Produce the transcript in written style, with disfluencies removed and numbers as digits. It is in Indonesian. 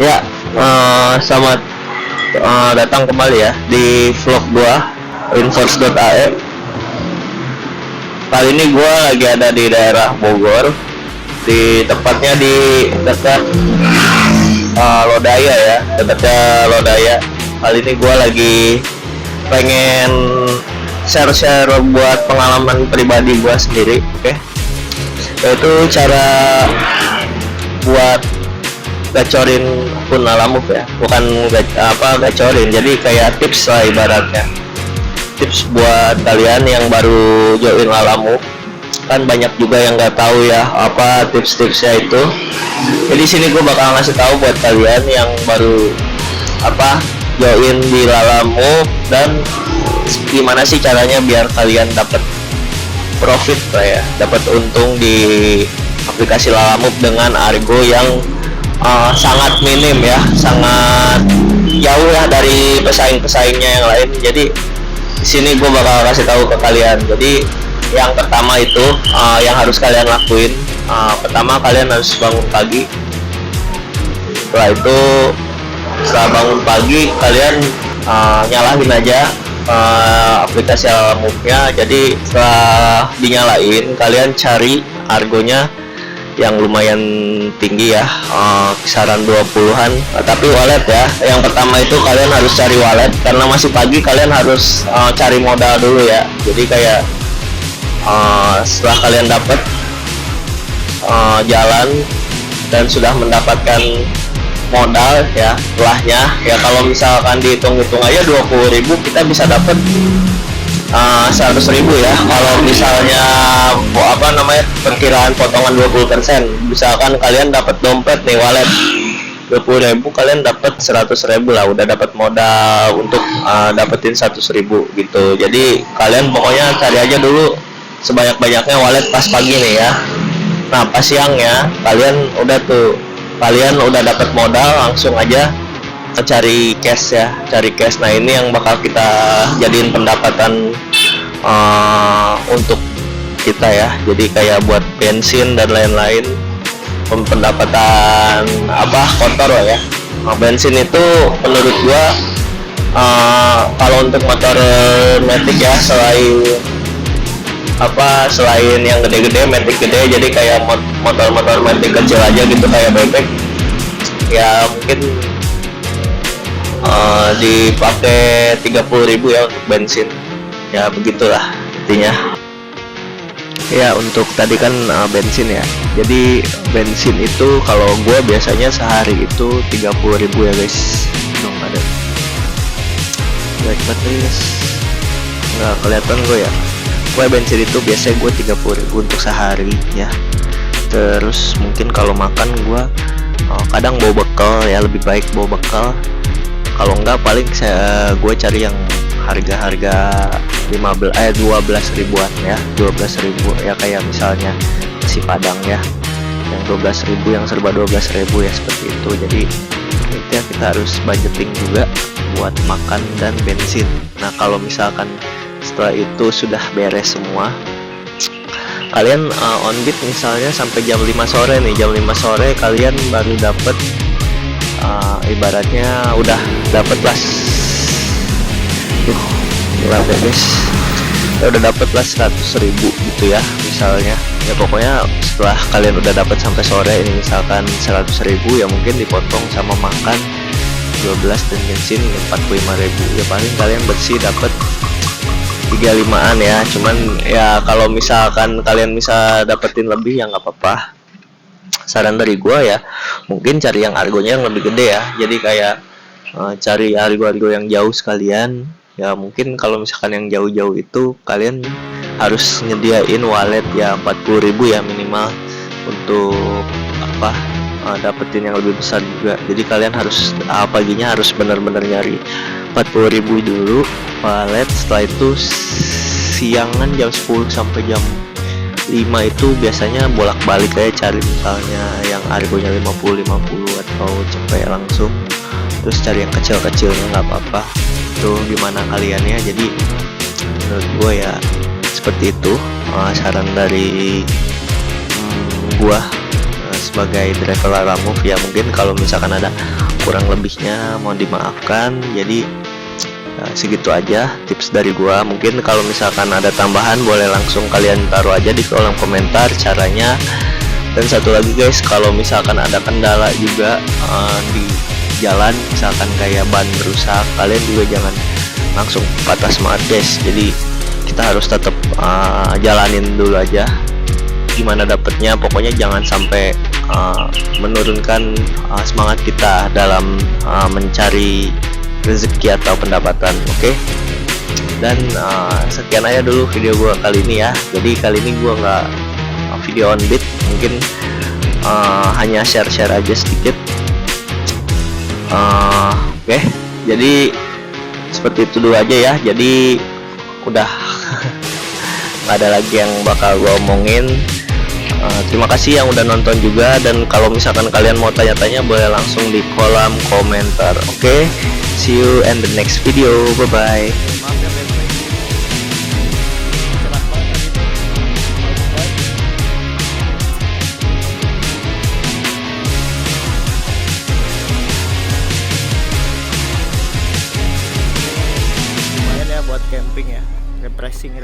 Ya, selamat datang kembali ya di vlog gua Inforce.ae. Kali ini gua lagi ada di daerah Bogor, di tepatnya di dekat Lodaya ya, dekatnya Lodaya. Kali ini gua lagi pengen share-share buat pengalaman pribadi gua sendiri, oke? Yaitu cara buat gacorin akun Lalamove ya, bukan gacorin, jadi kayak tips lah ibaratnya, tips buat kalian yang baru join Lalamove. Kan banyak juga yang nggak tahu ya apa tips-tipsnya itu. Jadi sini gue bakal ngasih tahu buat kalian yang baru join di Lalamove dan gimana sih caranya biar kalian dapat profit lah ya, dapat untung di aplikasi Lalamove dengan argo yang sangat minim ya, sangat jauh ya dari pesaing-pesaingnya yang lain. Jadi di sini gue bakal kasih tahu ke kalian. Jadi yang pertama itu yang harus kalian lakuin, pertama kalian harus bangun pagi. Setelah bangun pagi kalian nyalain aja aplikasi Lalamove-nya. Jadi setelah dinyalain kalian cari argonya yang lumayan tinggi ya, kisaran 20-an, tapi wallet ya. Yang pertama itu kalian harus cari wallet, karena masih pagi kalian harus cari modal dulu ya. Jadi kayak setelah kalian dapat jalan dan sudah mendapatkan modal ya, setelahnya ya kalau misalkan dihitung-hitung aja 20.000 kita bisa dapat 100.000 ya. Kalau misalnya perkiraan potongan 20%, misalkan kalian dapat dompet nih, wallet 20.000, kalian dapat 100.000 lah, udah dapat modal untuk dapetin 100.000 gitu. Jadi kalian pokoknya cari aja dulu sebanyak-banyaknya wallet pas pagi nih ya. Nah pas siangnya kalian udah dapat modal, langsung aja cari cash ya, cari cash. Nah ini yang bakal kita jadiin pendapatan untuk kita ya. Jadi kayak buat bensin dan lain-lain, pendapatan kotor lah ya. Bensin itu menurut gua kalau untuk motor matic ya, selain yang gede-gede, matic gede, jadi kayak motor-motor matic kecil aja gitu kayak bebek ya, mungkin dipakai 30.000 ya untuk bensin ya, begitulah intinya ya. Untuk tadi kan bensin ya, jadi bensin itu kalau gue biasanya sehari itu 30.000 ya guys. Dong ada banget guys, nggak kelihatan gue ya. Gue bensin itu biasanya gue 30.000 untuk sehari ya. Terus mungkin kalau makan gue kadang bawa bekal ya, lebih baik bawa bekal. Kalau enggak paling gue cari yang harga 12 ribuan ya, 12.000 ya, kayak misalnya nasi padang ya, yang 12.000, yang serba 12.000 ya, seperti itu. Jadi intinya kita harus budgeting juga buat makan dan bensin. Nah kalau misalkan setelah itu sudah beres semua, kalian on beat misalnya sampai jam 5 sore nih, jam 5 sore kalian baru dapet ibaratnya udah dapet lah guys, udah dapet lah 100.000 gitu ya misalnya ya. Pokoknya setelah kalian udah dapet sampai sore ini misalkan 100.000 ya, mungkin dipotong sama makan 12 dan bensin 45.000 ya, paling kalian bersih dapet 35-an ya. Cuman ya kalau misalkan kalian bisa dapetin lebih ya nggak apa-apa. Saran dari gua ya, mungkin cari yang argonya yang lebih gede ya. Jadi kayak cari argo-argo yang jauh sekalian ya. Mungkin kalau misalkan yang jauh-jauh itu kalian harus nyediain wallet ya 40.000 ya minimal untuk dapetin yang lebih besar juga. Jadi kalian harus paginya harus benar-benar nyari 40.000 dulu wallet. Setelah itu siangan jam 10 sampai jam 5 itu biasanya bolak-balik kayak cari misalnya yang argonya 50 atau cepet langsung. Terus cari yang kecil-kecilnya nggak apa-apa, tuh gimana kalian ya. Jadi menurut gue ya seperti itu saran dari gua sebagai driver Lalamove ya. Mungkin kalau misalkan ada kurang lebihnya mohon dimaafkan. Jadi segitu aja tips dari gua. Mungkin kalau misalkan ada tambahan boleh langsung kalian taruh aja di kolom komentar caranya. Dan satu lagi guys, kalau misalkan ada kendala juga di jalan, misalkan kayak ban rusak, kalian juga jangan langsung patah semangat guys. Jadi kita harus tetap jalanin dulu aja gimana dapetnya. Pokoknya jangan sampai menurunkan semangat kita dalam mencari rezeki atau pendapatan. Oke. Dan sekian aja dulu video gua kali ini ya. Jadi kali ini gua nggak video on beat, mungkin hanya share aja sedikit. Oke. Jadi seperti itu dulu aja ya. Jadi udah nggak ada lagi yang bakal gua omongin. Terima kasih yang udah nonton juga, dan kalau misalkan kalian mau tanya-tanya boleh langsung di kolom komentar. Oke, see you in the next video. Bye bye. Lumayan ya buat camping ya, refreshing.